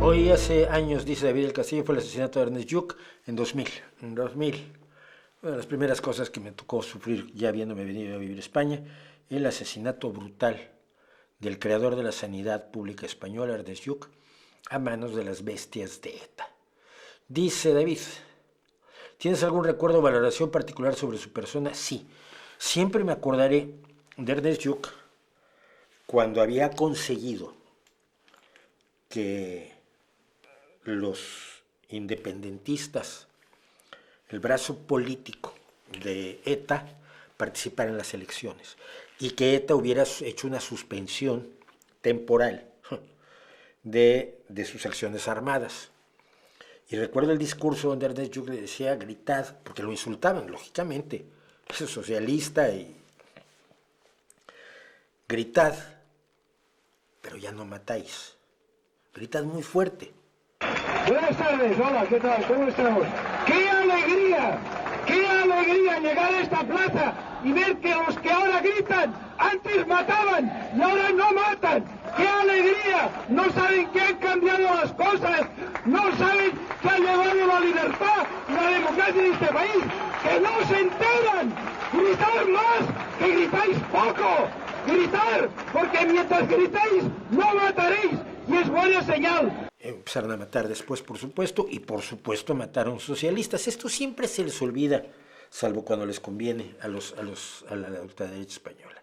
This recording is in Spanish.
Hoy hace años, dice David del Castillo, fue el asesinato de Ernest Lluch en 2000. En 2000, una de las primeras cosas que me tocó sufrir ya habiéndome venido a vivir a España, el asesinato brutal del creador de la sanidad pública española, Ernest Lluch, a manos de las bestias de ETA. Dice David, ¿tienes algún recuerdo o valoración particular sobre su persona? Sí. Siempre me acordaré de Ernest Lluch cuando había conseguido que los independentistas, el brazo político de ETA, participara en las elecciones y que ETA hubiera hecho una suspensión temporal de sus acciones armadas. Y recuerdo el discurso donde Ernest Lluch le decía, gritad, porque lo insultaban, lógicamente, es socialista, y gritad, pero ya no matáis, gritad muy fuerte. Buenas tardes, hola, ¿qué tal? ¿Cómo estamos? ¡Qué alegría! ¡Qué alegría llegar a esta plaza y ver que los que ahora gritan antes mataban y ahora no matan! ¡Qué alegría! No saben que han cambiado las cosas, no saben que ha llegado la libertad y la democracia en este país, que no se enteran. ¡Gritar más, que gritáis poco! ¡Gritar! Porque mientras gritáis no mataréis y es buena señal. Empezaron a matar después, por supuesto, y por supuesto mataron socialistas. Esto siempre se les olvida, salvo cuando les conviene a la ultraderecha española.